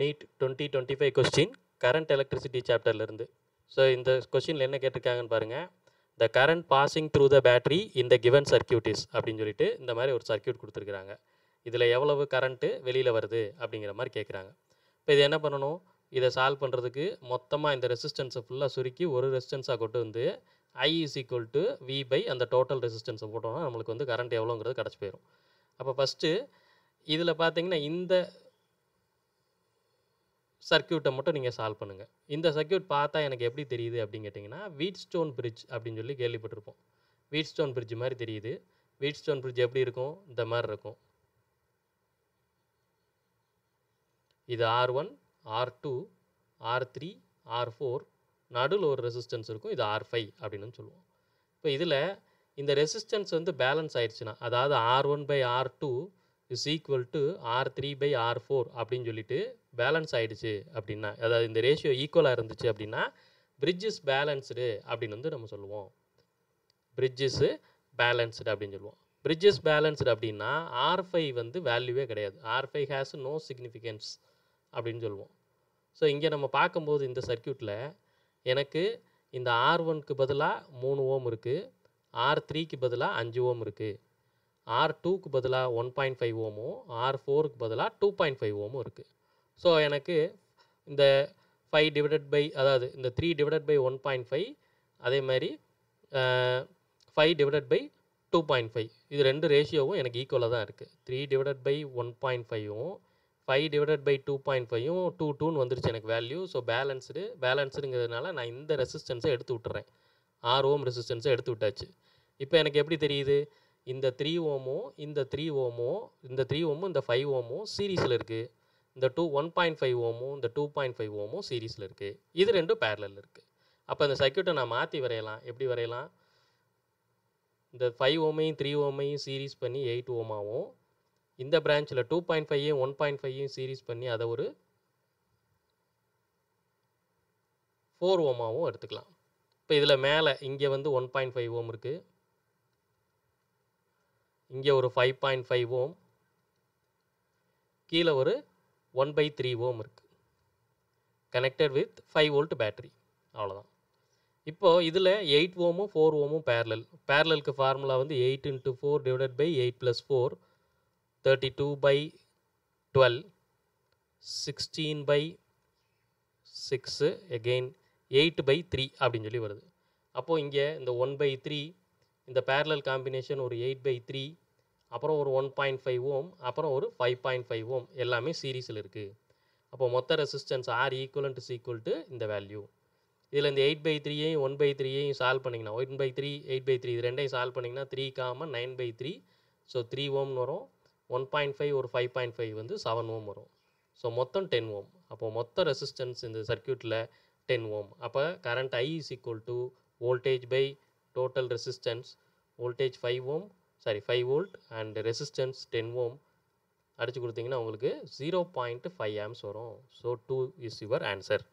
NEET 2025 question current electricity சாப்டர்லேருந்து. So இந்த கொஸ்டினில் என்ன கேட்டிருக்காங்கன்னு பாருங்கள். The current passing through the battery இந்த கிவன் சர்க்கியூட் இஸ் அப்படின்னு சொல்லிட்டு இந்த மாதிரி ஒரு சர்க்கியூட் கொடுத்துருக்குறாங்க. இதில் எவ்வளவு கரண்ட்டு வெளியில் வருது அப்படிங்கிற மாதிரி கேட்குறாங்க. இப்போ இது என்ன பண்ணணும், இதை சால்வ் பண்ணுறதுக்கு மொத்தமாக இந்த ரெசிஸ்டன்ஸை ஃபுல்லாக சுருக்கி ஒரு ரெசிஸ்டன்ஸாக கொண்டு வந்து I is equal to V by அந்த டோட்டல் ரெசிஸ்டன்ஸை போட்டோம்னா நம்மளுக்கு வந்து கரண்ட் எவ்வளோங்கிறது கிடச்சி போயிடும். அப்போ ஃபஸ்ட்டு இதில் பார்த்தீங்கன்னா இந்த சர்க்கியூட்டை மட்டும் நீங்கள் சால்வ் பண்ணுங்கள். இந்த சர்க்கியூட் பார்த்தா எனக்கு எப்படி தெரியுது அப்படின்னு கேட்டிங்கன்னா, வீட்ஸ்டோன் பிரிட்ஜ் அப்படின்னு சொல்லி கேள்விப்பட்டிருப்போம். வீட்ஸ்டோன் பிரிட்ஜ் மாதிரி தெரியுது. வீட்ஸ்டோன் பிரிட்ஜ் எப்படி இருக்கும், இந்த மாதிரி இருக்கும். இது R1, R2, R3, R4, நடுவில் ஒரு ரெசிஸ்டன்ஸ் இருக்கும். இது R5 அப்படின்னு சொல்லுவோம். இப்போ இதில் இந்த ரெசிஸ்டன்ஸ் வந்து பேலன்ஸ் ஆயிடுச்சுன்னா, அதாவது R1 by R2 is equal to R3 by R4 அப்படின்னு சொல்லிட்டு பேலன்ஸ் ஆகிடுச்சு அப்படின்னா, அதாவது இந்த ரேஷியோ ஈக்குவலாக இருந்துச்சு அப்படின்னா பிரிட்ஜ் இஸ் பேலன்ஸ்டு அப்படின்னு வந்து நம்ம சொல்லுவோம். பிரிட்ஜ் இஸ் பேலன்ஸ்டு அப்படின்னு சொல்லுவோம். பிரிட்ஜ் இஸ் பேலன்ஸ்டு அப்படின்னா R5 வந்து வேல்யூவே கிடையாது. R5 ஹேஸ் நோ சிக்னிஃபிகன்ஸ் அப்படின்னு சொல்லுவோம். ஸோ இங்கே நம்ம பார்க்கும்போது இந்த சர்க்கியூட்டில் எனக்கு இந்த R1க்கு பதிலாக 3 ஓம் இருக்குது, R3க்கு பதிலாக 5 ஓம் இருக்குது, R2க்கு பதிலாக 1.5 ஓமும், R4க்கு பதிலாக 2.5 ஓமும் இருக்குது. ஸோ எனக்கு இந்த 5 டிவைடட் பை, அதாவது இந்த 3 டிவைடட் பை 1.5, அதே மாதிரி 5 டிவைடட் பை 2.5, இது ரெண்டு ரேஷியோவும் எனக்கு ஈக்குவலாக தான் இருக்குது. 3 டிவைடட் பை 1.5ம் 5 டிவைடட் பை 2.5ம் 2 வந்துருச்சு எனக்கு வேல்யூ. ஸோ பேலன்ஸுங்கிறதுனால நான் இந்த ரெசிஸ்டன்ஸை எடுத்து விட்டுறேன். 6 ஓம் ரெசிஸ்டன்ஸை எடுத்து விட்டாச்சு. இப்போ எனக்கு எப்படி தெரியுது, இந்த 3 ஓமும் இந்த 3 ஓமும் இந்த 3 ஓமும் இந்த 5 ஓமும் சீரீஸில் இருக்குது. இந்த 1.5 ஓமும் இந்த 2.5 ஓமும் சீரீஸில் இருக்குது. இது ரெண்டும் பேரலல் இருக்குது. அப்போ இந்த சர்க்கியூட்டை நான் மாற்றி வரையலாம். எப்படி வரையலாம், இந்த 5 ஓமையும் 3 ஓமையும் சீரீஸ் பண்ணி 8 ஓமாவும், இந்த பிரான்ச்சில் 2.5ஐயும் 1.5ஐயும் சீரீஸ் பண்ணி அதை ஒரு 4 ஓமாவும் எடுத்துக்கலாம். இப்போ இதில் மேலே இங்கே வந்து 1.5 ஓம் இருக்குது, இங்கே ஒரு 5.5 ஓம், கீழே ஒரு 1/3 ஓம் இருக்குது, கனெக்டட் வித் 5 வோல்ட் பேட்டரி. அவ்வளோதான். இப்போது இதில் 8 ஓமும் 4 ஓமும் பேரலலுக்கு ஃபார்முலா வந்து 8 × 4 டிவைடட் பை 8 + 4 32/12, 16/6, again 8/3 அப்படின்னு சொல்லி வருது. அப்போது இங்கே இந்த 1/3, இந்த பேரலல் காம்பினேஷன் ஒரு 8/3, அப்புறம் ஒரு 1.5 ஓம், அப்புறம் ஒரு 5.5 ஓம், எல்லாமே சீரீஸில் இருக்குது. அப்போ மொத்த resistance R equivalent is equal to இந்த வேல்யூ. இதில் இந்த 8/3ஐயும் 1/3ஐயும் சால்வ் பண்ணிங்கன்னா 1/3 8/3 இது ரெண்டையும் சால்வ் பண்ணிங்கன்னா 3, 9/3, ஸோ 3 ஓம்னு வரும். 1.5 ஒரு 5.5 வந்து 7 ஓம் வரும். ஸோ மொத்தம் 10 ஓம். அப்போது மொத்த ரெசிஸ்டன்ஸ் இந்த சர்க்கியூட்டில் 10 ஓம். அப்போ current I is equal to voltage by total resistance. Voltage 5 volt and resistance 10 ohm அடித்து கொடுத்தீங்கன்னா உங்களுக்கு 0.5 ஆம்ஸ் வரும். So 2 is your answer.